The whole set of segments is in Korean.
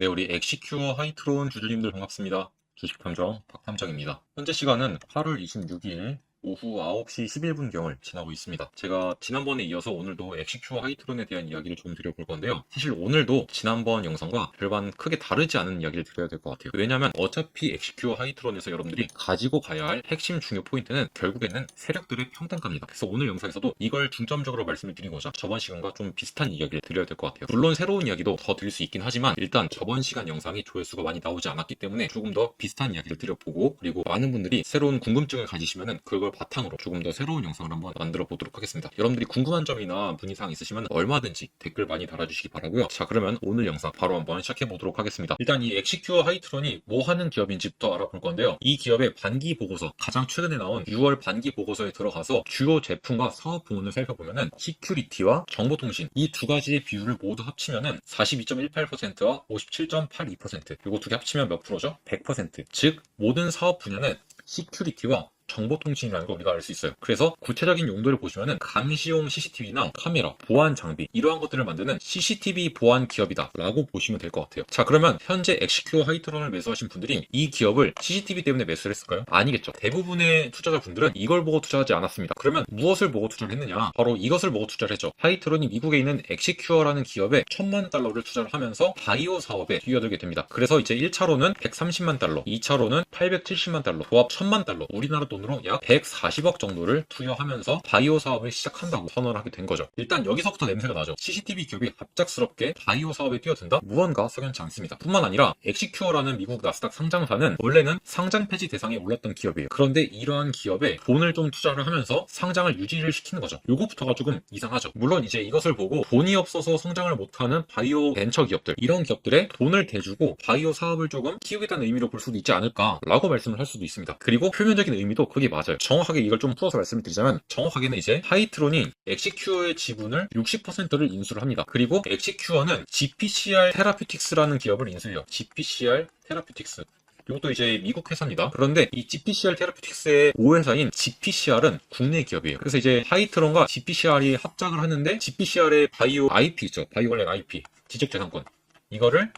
네, 우리 엑시큐어 하이트론 주주님들 반갑습니다. 주식탐정 박탐정입니다. 현재 시간은 8월 26일 오후 9시 11분경을 지나고 있습니다. 제가 지난번에 이어서 오늘도 엑시큐어 하이트론에 대한 이야기를 좀 드려볼 건데요. 사실 오늘도 지난번 영상과 별반 크게 다르지 않은 이야기를 드려야 될 것 같아요. 왜냐하면 어차피 엑시큐어 하이트론에서 여러분들이 가지고 가야 할 핵심 중요 포인트는 결국에는 세력들의 평단가입니다. 그래서 오늘 영상에서도 이걸 중점적으로 말씀을 드리고자 저번 시간과 좀 비슷한 이야기를 드려야 될 것 같아요. 물론 새로운 이야기도 더 드릴 수 있긴 하지만 일단 저번 시간 영상이 조회수가 많이 나오지 않았기 때문에 조금 더 비슷한 이야기를 드려보고, 그리고 많은 분들이 새로운 궁금증을 가지시면은 그걸 바탕으로 조금 더 새로운 영상을 한번 만들어 보도록 하겠습니다. 여러분들이 궁금한 점이나 문의사항 있으시면 얼마든지 댓글 많이 달아주시기 바라고요. 자, 그러면 오늘 영상 바로 한번 시작해 보도록 하겠습니다. 일단 이 엑시큐어 하이트론이 뭐 하는 기업인지부터 알아볼 건데요. 이 기업의 반기 보고서, 가장 최근에 나온 6월 반기 보고서에 들어가서 주요 제품과 사업 부문을 살펴보면은 시큐리티와 정보통신 이 두 가지의 비율을 모두 합치면은 42.18%와 57.82%, 요거 두 개 합치면 몇 프로죠? 100%. 즉 모든 사업 분야는 시큐리티와 정보통신이라는 걸 우리가 알 수 있어요. 그래서 구체적인 용도를 보시면은 감시용 CCTV나 카메라, 보안 장비 이러한 것들을 만드는 CCTV 보안 기업이다 라고 보시면 될 것 같아요. 자, 그러면 현재 엑시큐어 하이트론을 매수하신 분들이 이 기업을 CCTV 때문에 매수를 했을까요? 아니겠죠. 대부분의 투자자분들은 이걸 보고 투자하지 않았습니다. 그러면 무엇을 보고 투자를 했느냐? 바로 이것을 보고 투자를 했죠. 하이트론이 미국에 있는 엑시큐어라는 기업에 $10,000,000를 투자를 하면서 바이오 사업에 뛰어들게 됩니다. 그래서 이제 1차로는 $130만, 2차로는 $870만, 조합 $10,000, 우리나라 돈으로 약 140억 정도를 투여하면서 바이오 사업을 시작한다고 선언을 하게 된 거죠. 일단 여기서부터 냄새가 나죠. CCTV 기업이 갑작스럽게 바이오 사업에 뛰어든다? 무언가 석연치 않습니다. 뿐만 아니라 엑시큐어라는 미국 나스닥 상장사는 원래는 상장 폐지 대상에 올랐던 기업이에요. 그런데 이러한 기업에 돈을 좀 투자를 하면서 상장을 유지를 시키는 거죠. 요거부터가 조금 이상하죠. 물론 이제 이것을 보고 돈이 없어서 성장을 못하는 바이오 벤처 기업들, 이런 기업들에 돈을 대주고 바이오 사업을 조금 키우겠다는 의미로 볼 수도 있지 않을까라고 말씀을 할 수도 있습니다. 그리고 표면적인 의미도 그게 맞아요. 정확하게 이걸 좀 풀어서 말씀을 드리자면, 정확하게는 이제 하이트론이 엑시큐어의 지분을 60%를 인수를 합니다. 그리고 엑시큐어는 GPCR 테라퓨틱스라는 기업을 인수해요. GPCR 테라퓨틱스. 이것도 이제 미국 회사입니다. 그런데 이 GPCR 테라퓨틱스의 5회사인 GPCR은 국내 기업이에요. 그래서 이제 하이트론과 GPCR이 합작을 하는데, GPCR의 바이오 IP 있죠. 바이오 관련 IP, 지적재산권. 이거를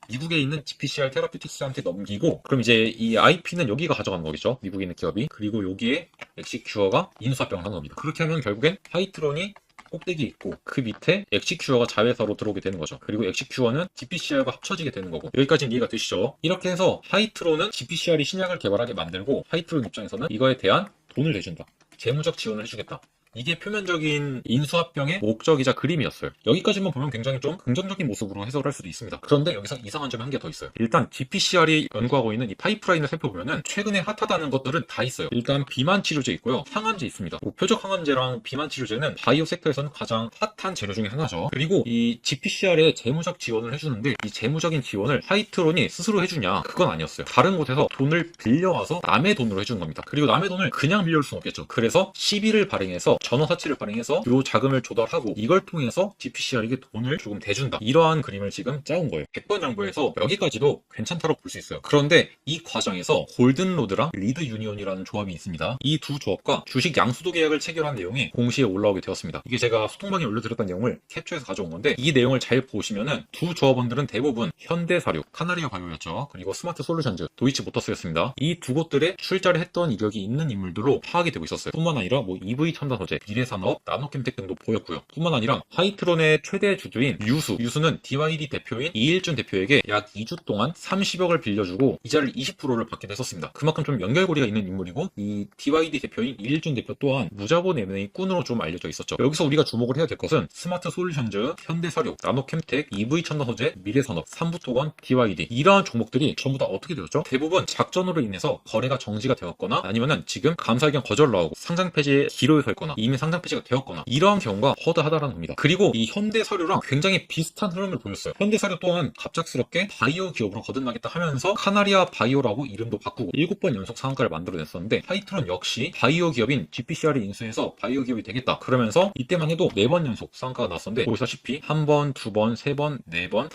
미국에 있는 GPCR 테라퓨틱스한테 넘기고, 그럼 이제 이 IP는 여기가 가져가는 거겠죠. 미국에 있는 기업이. 그리고 여기에 엑시큐어가 인수합병을 하는 겁니다. 그렇게 하면 결국엔 하이트론이 꼭대기 있고 그 밑에 엑시큐어가 자회사로 들어오게 되는 거죠. 그리고 엑시큐어는 GPCR과 합쳐지게 되는 거고. 여기까지는 이해가 되시죠? 이렇게 해서 하이트론은 GPCR이 신약을 개발하게 만들고, 하이트론 입장에서는 이거에 대한 돈을 내준다. 재무적 지원을 해주겠다. 이게 표면적인 인수합병의 목적이자 그림이었어요. 여기까지만 보면 굉장히 좀 긍정적인 모습으로 해석을 할 수도 있습니다. 그런데 여기서 이상한 점이 한 개 더 있어요. 일단 GPCR이 연구하고 있는 이 파이프라인을 살펴보면은 최근에 핫하다는 것들은 다 있어요. 일단 비만 치료제 있고요. 항암제 있습니다. 표적 항암제랑 비만 치료제는 바이오 섹터에서는 가장 핫한 재료 중에 하나죠. 그리고 이 GPCR에 재무적 지원을 해주는데, 이 재무적인 지원을 하이트론이 스스로 해주냐? 그건 아니었어요. 다른 곳에서 돈을 빌려와서 남의 돈으로 해주는 겁니다. 그리고 남의 돈을 그냥 빌려올 수는 없겠죠. 그래서 시비를 발행해서 전원사치를 발행해서 요 자금을 조달하고, 이걸 통해서 GPCR에게 돈을 조금 대준다. 이러한 그림을 지금 짜온 거예요. 100번 정보에서 여기까지도 괜찮다고 볼 수 있어요. 그런데 이 과정에서 골든로드랑 리드 유니온이라는 조합이 있습니다. 이 두 조합과 주식 양수도 계약을 체결한 내용이 공시에 올라오게 되었습니다. 이게 제가 소통방에 올려드렸던 내용을 캡처해서 가져온 건데, 이 내용을 잘 보시면은 두 조합원들은 대부분 현대사료, 카나리아 바이오였죠. 그리고 스마트 솔루션즈, 도이치모터스였습니다. 이 두 곳들에 출자를 했던 이력이 있는 인물들로 파악이 되고 있었어요. 뿐만 아니라 뭐 EV 첨단 소재, 미래산업, 나노캠텍 등도 보였고요. 뿐만 아니라 하이트론의 최대 주주인 유수는 DYD 대표인 이일준 대표에게 약 2주 동안 30억을 빌려주고 이자를 20%를 받게 됐었습니다. 그만큼 좀 연결고리가 있는 인물이고, 이 DYD 대표인 이일준 대표 또한 무자본 M&A 꾼으로 좀 알려져 있었죠. 여기서 우리가 주목을 해야 될 것은 스마트 솔루션즈, 현대사료, 나노캠텍, EV 첨단 소재, 미래산업, 삼부토건, DYD 이러한 종목들이 전부 다 어떻게 되었죠? 대부분 작전으로 인해서 거래가 정지가 되었거나, 아니면은 지금 감사의견 거절 나오고 상장 폐지의 기로에 서 있거나, 이미 상장 폐지가 되었거나, 이러한 경우가 허다하다라는 겁니다. 그리고 이 현대사료랑 굉장히 비슷한 흐름을 보였어요. 현대사료 또한 갑작스럽게 바이오 기업으로 거듭나겠다 하면서 카나리아 바이오라고 이름도 바꾸고 7번 연속 상한가를 만들어냈었는데, 하이트론 역시 바이오 기업인 GPCR을 인수해서 바이오 기업이 되겠다 그러면서 이때만 해도 4번 연속 상한가가 나왔었는데, 보시다시피 1번, 2번, 3번, 4번,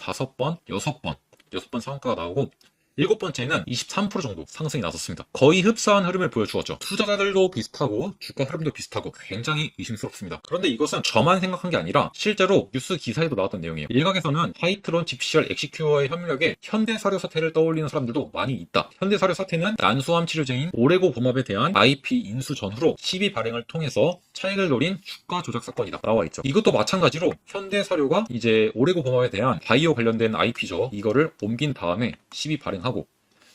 5번, 6번 상한가가 나오고, 일곱 번째는 23% 정도 상승이 나섰습니다. 거의 흡사한 흐름을 보여주었죠. 투자자들도 비슷하고 주가 흐름도 비슷하고 굉장히 의심스럽습니다. 그런데 이것은 저만 생각한 게 아니라 실제로 뉴스 기사에도 나왔던 내용이에요. 일각에서는 하이트론 GPCR 엑시큐어의 협력에 현대사료 사태를 떠올리는 사람들도 많이 있다. 현대사료 사태는 난소암 치료제인 오레고 범합에 대한 IP 인수 전후로 시비 발행을 통해서 차익을 노린 주가 조작 사건이다 나와 있죠. 이것도 마찬가지로 현대사료가 이제 오레고 범합에 대한 바이오 관련된 IP죠. 이거를 옮긴 다음에 시비 발행하고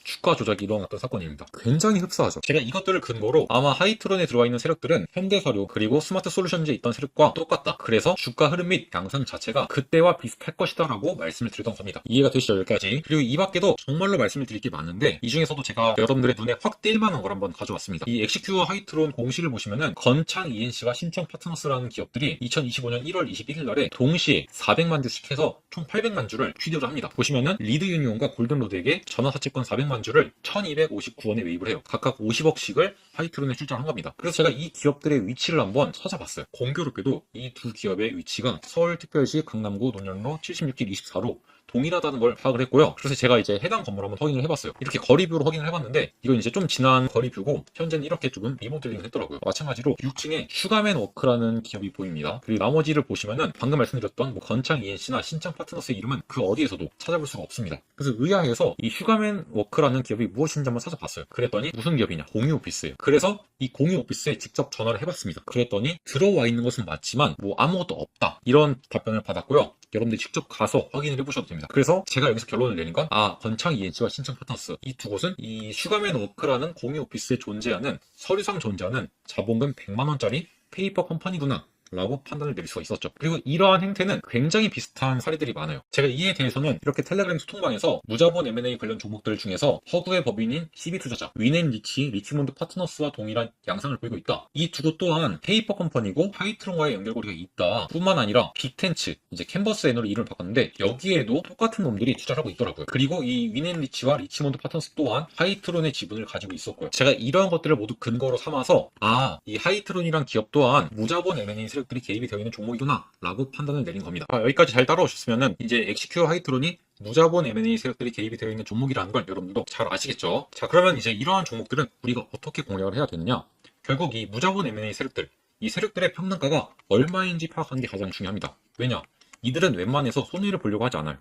주가 조작이 일어났던 사건입니다. 굉장히 흡사하죠. 제가 이것들을 근거로 아마 하이트론에 들어와 있는 세력들은 현대사료 그리고 스마트 솔루션즈에 있던 세력과 똑같다. 그래서 주가 흐름 및 양상 자체가 그때와 비슷할 것이다 라고 말씀을 드리던 겁니다. 이해가 되시죠? 여기까지. 그리고 이 밖에도 정말로 말씀을 드릴 게 많은데 이 중에서도 제가 여러분들의 눈에 확 띌 만한 걸 한번 가져왔습니다. 이 엑시큐어 하이트론 공시를 보시면은 건창 ENC와 신청 파트너스라는 기업들이 2025년 1월 21일 날에 동시에 400만 주씩 해서 총 800만 주를 취득을 합니다. 보시면은 리드 유니온과 골든로드에게 전화사채권 400만 주를 1259원에 매입을 해요. 각각 50억씩을 하이트론에 출자한 겁니다. 그래서 제가 이 기업들의 위치를 한번 찾아봤어요. 공교롭게도 이 두 기업의 위치가 서울특별시 강남구 논현로 76길 24로 동일하다는 걸 파악을 했고요. 그래서 제가 이제 해당 건물 한번 확인을 해봤어요. 이렇게 거리뷰로 확인을 해봤는데 이건 이제 좀 지난 거리뷰고 현재는 이렇게 조금 리모델링을 했더라고요. 마찬가지로 6층에 슈가맨 워크라는 기업이 보입니다. 그리고 나머지를 보시면은 방금 말씀드렸던 뭐 건창 ENC나 신창 파트너스의 이름은 그 어디에서도 찾아볼 수가 없습니다. 그래서 의아해서 이 슈가맨 워크라는 기업이 무엇인지 한번 찾아봤어요. 그랬더니 무슨 기업이냐? 공유 오피스예요. 그래서 이 공유 오피스에 직접 전화를 해봤습니다. 그랬더니 들어와 있는 것은 맞지만 뭐 아무것도 없다. 이런 답변을 받았고요. 여러분들이 직접 가서 확인을 해보셔도 됩니다. 그래서 제가 여기서 결론을 내린 건 건창 ENC와 신청 파트너스 이 두 곳은 이 슈가맨 워크라는 공유 오피스에 존재하는 서류상 존재하는 자본금 100만원짜리 페이퍼 컴퍼니구나 라고 판단을 내릴 수가 있었죠. 그리고 이러한 행태는 굉장히 비슷한 사례들이 많아요. 제가 이에 대해서는 이렇게 텔레그램 소통방에서 무자본 M&A 관련 종목들 중에서 허구의 법인인 CB투자자, 위넨리치, 리치몬드 파트너스와 동일한 양상을 보이고 있다. 이 두 곳 또한 페이퍼 컴퍼니고 하이트론과의 연결고리가 있다. 뿐만 아니라 빅텐츠, 이제 캔버스 애너로 이름을 바꿨는데 여기에도 똑같은 놈들이 투자를 하고 있더라고요. 그리고 이 위넨리치와 리치몬드 파트너스 또한 하이트론의 지분을 가지고 있었고요. 제가 이러한 것들을 모두 근거로 삼아서 이 하이트론이란 기업 또한 무자본 M&A 들이 개입이 되어 있는 종목이구나 라고 판단을 내린 겁니다. 여기까지 잘 따라오셨으면 이제 엑시큐어 하이트론이 무자본 M&A 세력들이 개입이 되어 있는 종목이라는 걸 여러분들도 잘 아시겠죠? 자, 그러면 이제 이러한 종목들은 우리가 어떻게 공략을 해야 되느냐? 결국 이 무자본 M&A 세력들, 이 세력들의 평단가가 얼마인지 파악하는 게 가장 중요합니다. 왜냐? 이들은 웬만해서 손해를 보려고 하지 않아요.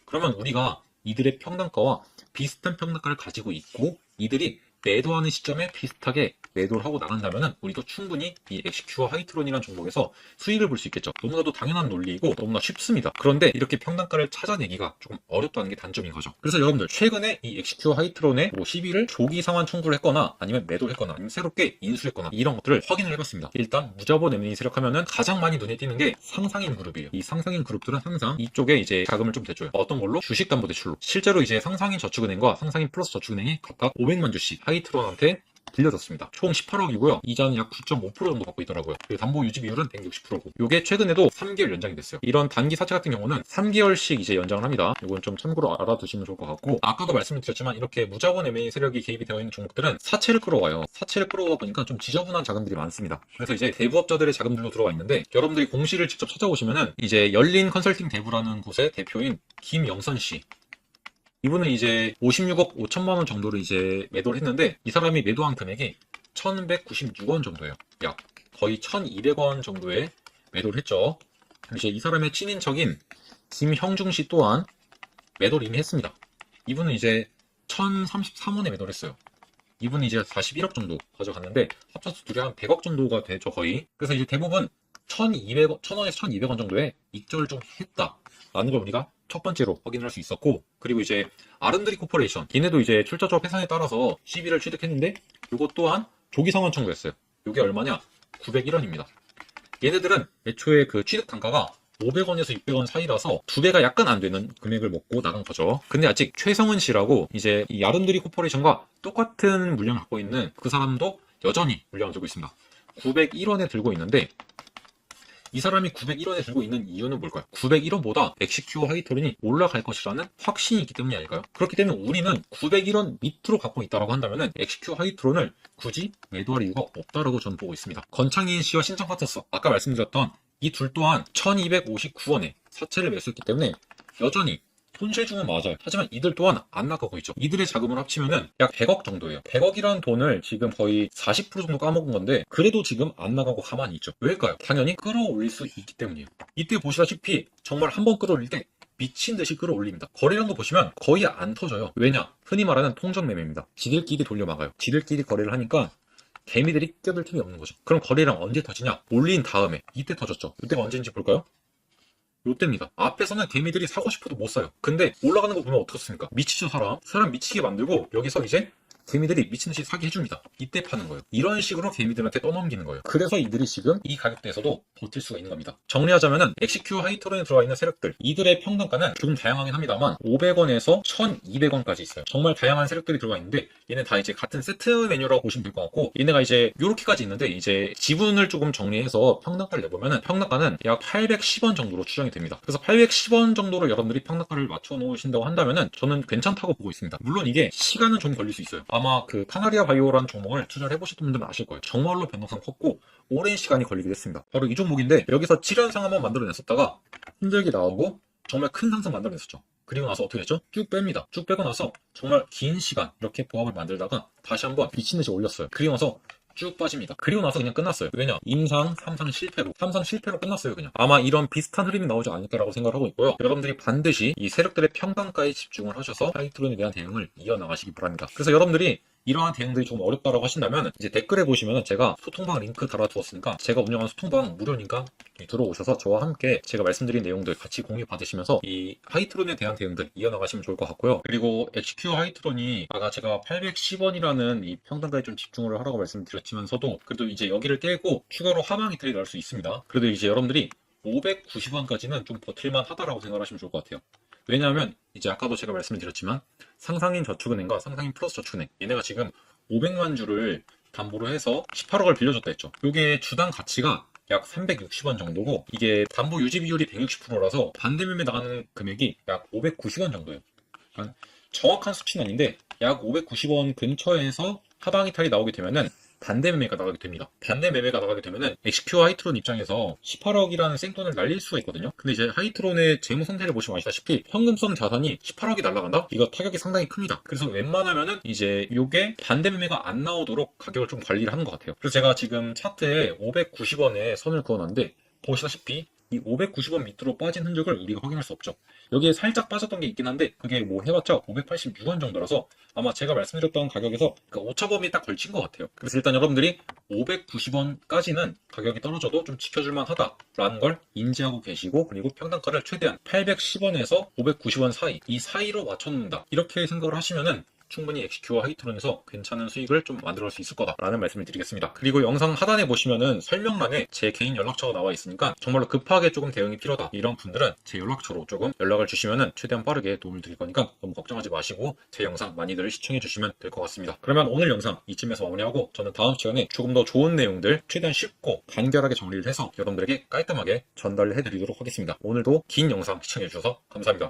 그러면 우리가 이들의 평단가와 비슷한 평단가를 가지고 있고 이들이 매도하는 시점에 비슷하게 매도를 하고 나간다면 우리도 충분히 이 엑시큐어 하이트론이라는 종목에서 수익을 볼 수 있겠죠. 너무나도 당연한 논리이고 너무나 쉽습니다. 그런데 이렇게 평단가를 찾아내기가 조금 어렵다는 게 단점인 거죠. 그래서 여러분들 최근에 이 엑시큐어 하이트론의 시비를 조기 상환 청구를 했거나 아니면 매도를 했거나 아니면 새롭게 인수했거나 이런 것들을 확인을 해봤습니다. 일단 무자본 M&A 세력 하면은 가장 많이 눈에 띄는 게 상상인 그룹이에요. 이 상상인 그룹들은 항상 이쪽에 이제 자금을 좀 대줘요. 어떤 걸로? 주식담보대출로. 실제로 이제 상상인 저축은행과 상상인 플러스 저축은행이 각각 500만 주씩 하이트론한테 빌려줬습니다. 총 18억이고요. 이자는 약 9.5% 정도 받고 있더라고요. 그리고 담보 유지 비율은 160%고. 이게 최근에도 3개월 연장이 됐어요. 이런 단기 사채 같은 경우는 3개월씩 이제 연장을 합니다. 이건 좀 참고로 알아두시면 좋을 것 같고, 아까도 말씀을 드렸지만 이렇게 무자본 M&A 세력이 개입이 되어 있는 종목들은 사채를 끌어와요. 사채를 끌어와 보니까 좀 지저분한 자금들이 많습니다. 그래서 이제 대부업자들의 자금들로 들어와 있는데 여러분들이 공시를 직접 찾아보시면은 이제 열린 컨설팅 대부라는 곳의 대표인 김영선 씨. 이분은 이제 56억 5천만 원 정도를 이제 매도를 했는데 이 사람이 매도한 금액이 1196원 정도예요. 약 거의 1200원 정도에 매도를 했죠. 이제 이 사람의 친인척인 김형중 씨 또한 매도를 이미 했습니다. 이분은 이제 1033원에 매도를 했어요. 이분은 이제 41억 정도 가져갔는데 합쳐서 둘이 한 100억 정도가 되죠, 거의. 그래서 이제 대부분 1200원, 1000원에서 1200원 정도의 익절을 좀 했다라는 걸 우리가 첫 번째로 확인을 할 수 있었고, 그리고 이제 아른드리 코퍼레이션, 얘네도 이제 출자조합 회사에 따라서 시비를 취득했는데 이것 또한 조기 상환 청구했어요. 이게 얼마냐? 901원입니다. 얘네들은 애초에 그 취득 단가가 500원에서 600원 사이라서 두 배가 약간 안 되는 금액을 먹고 나간 거죠. 근데 아직 최성은 씨라고 이제 이 아른드리 코퍼레이션과 똑같은 물량을 갖고 있는 그 사람도 여전히 물량을 들고 있습니다. 901원에 들고 있는데 이 사람이 901원에 들고 있는 이유는 뭘까요? 901원보다 엑시큐어 하이트론이 올라갈 것이라는 확신이 있기 때문이 아닐까요? 그렇기 때문에 우리는 901원 밑으로 갖고 있다고 한다면 엑시큐어 하이트론을 굳이 매도할 이유가 없다라고 저는 보고 있습니다. 건창인 씨와 신청 파트너스, 아까 말씀드렸던 이 둘 또한 1259원에 사채를 매수했기 때문에 여전히 손실중은 맞아요. 하지만 이들 또한 안 나가고 있죠. 이들의 자금을 합치면은 약 100억 정도예요. 100억이라는 돈을 지금 거의 40% 정도 까먹은 건데 그래도 지금 안 나가고 가만히 있죠. 왜일까요? 당연히 끌어올릴 수 있기 때문이에요. 이때 보시다시피 정말 한번 끌어올릴 때 미친 듯이 끌어올립니다. 거래량도 보시면 거의 안 터져요. 왜냐? 흔히 말하는 통정매매입니다. 지들끼리 돌려막아요. 지들끼리 거래를 하니까 개미들이 껴들 틈이 없는 거죠. 그럼 거래량 언제 터지냐? 올린 다음에 이때 터졌죠. 이때가 언제인지 볼까요? 요때입니다. 앞에서는 개미들이 사고 싶어도 못 사요. 근데 올라가는 거 보면 어떻습니까? 미치죠, 사람. 사람 미치게 만들고 여기서 이제 개미들이 미친듯이 사게 해줍니다. 이때 파는 거예요. 이런 식으로 개미들한테 떠넘기는 거예요. 그래서 이들이 지금 이 가격대에서도 버틸 수가 있는 겁니다. 정리하자면은 XQ 하이트론에 들어와 있는 세력들, 이들의 평단가는 조금 다양하긴 합니다만 500원에서 1200원까지 있어요. 정말 다양한 세력들이 들어와 있는데 얘는 다 이제 같은 세트 메뉴라고 보시면 될 것 같고, 얘네가 이제 요렇게까지 있는데 이제 지분을 조금 정리해서 평단가를 내보면은 평단가는 약 810원 정도로 추정이 됩니다. 그래서 810원 정도로 여러분들이 평단가를 맞춰 놓으신다고 한다면은 저는 괜찮다고 보고 있습니다. 물론 이게 시간은 좀 걸릴 수 있어요. 아마 그 카나리아 바이오라는 종목을 투자를 해보셨던 분들은 아실 거예요. 정말로 변동성 컸고 오랜 시간이 걸리기도 했습니다. 바로 이 종목인데 여기서 7연상 한번 만들어냈었다가 흔들기 나오고 정말 큰 상승 만들어냈었죠. 그리고 나서 어떻게 했죠? 쭉 뺍니다. 쭉 빼고 나서 정말 긴 시간 이렇게 보합을 만들다가 다시 한번 미친듯이 올렸어요. 그리고 나서 쭉 빠집니다. 그리고 나서 그냥 끝났어요. 왜냐? 임상 3상 실패로 3상 실패로 끝났어요. 그냥 아마 이런 비슷한 흐름이 나오지 않을까라고 생각을 하고 있고요. 여러분들이 반드시 이 세력들의 평단가에 집중을 하셔서 하이트론에 대한 대응을 이어나가시기 바랍니다. 그래서 여러분들이 이러한 대응들이 좀 어렵다라고 하신다면 이제 댓글에 보시면 제가 소통방 링크 달아두었으니까 제가 운영하는 소통방 무료니까 들어오셔서 저와 함께 제가 말씀드린 내용들 같이 공유 받으시면서 이 하이트론에 대한 대응들 이어나가시면 좋을 것 같고요. 그리고 HQ 하이트론이 아까 제가 810원이라는 이 평단가에 좀 집중을 하라고 말씀드렸지만서도 그래도 이제 여기를 깨고 추가로 하방 이탈이 나올 수 있습니다. 그래도 이제 여러분들이 590원까지는 좀 버틸만 하다라고 생각하시면 좋을 것 같아요. 왜냐하면 이제 아까도 제가 말씀을 드렸지만 상상인 저축은행과 상상인 플러스 저축은행 얘네가 지금 500만 주를 담보로 해서 18억을 빌려줬다 했죠. 이게 주당 가치가 약 360원 정도고 이게 담보 유지 비율이 160%라서 반대 매매 나가는 금액이 약 590원 정도예요. 그러니까 정확한 수치는 아닌데 약 590원 근처에서 하방 이탈이 나오게 되면은 반대 매매가 나가게 됩니다. 반대 매매가 나가게 되면은 XQ 하이트론 입장에서 18억이라는 생돈을 날릴 수가 있거든요. 근데 이제 하이트론의 재무 상태를 보시면 아시다시피 현금성 자산이 18억이 날아간다? 이거 타격이 상당히 큽니다. 그래서 웬만하면은 이제 요게 반대 매매가 안 나오도록 가격을 좀 관리를 하는 것 같아요. 그래서 제가 지금 차트에 590원에 선을 그어놨는데 보시다시피 이 590원 밑으로 빠진 흔적을 우리가 확인할 수 없죠. 여기에 살짝 빠졌던 게 있긴 한데 그게 뭐 해봤자 586원 정도라서 아마 제가 말씀드렸던 가격에서 그 오차범위 딱 걸친 것 같아요. 그래서 일단 여러분들이 590원까지는 가격이 떨어져도 좀 지켜줄만 하다라는 걸 인지하고 계시고 그리고 평단가를 최대한 810원에서 590원 사이 이 사이로 맞춰놓는다 이렇게 생각을 하시면은 충분히 XQ와 하이트론에서 괜찮은 수익을 좀 만들어갈 수 있을 거다라는 말씀을 드리겠습니다. 그리고 영상 하단에 보시면은 설명란에 제 개인 연락처가 나와 있으니까 정말로 급하게 조금 대응이 필요하다 이런 분들은 제 연락처로 조금 연락을 주시면은 최대한 빠르게 도움을 드릴 거니까 너무 걱정하지 마시고 제 영상 많이들 시청해 주시면 될 것 같습니다. 그러면 오늘 영상 이쯤에서 마무리하고 저는 다음 시간에 조금 더 좋은 내용들 최대한 쉽고 간결하게 정리를 해서 여러분들에게 깔끔하게 전달을 해드리도록 하겠습니다. 오늘도 긴 영상 시청해 주셔서 감사합니다.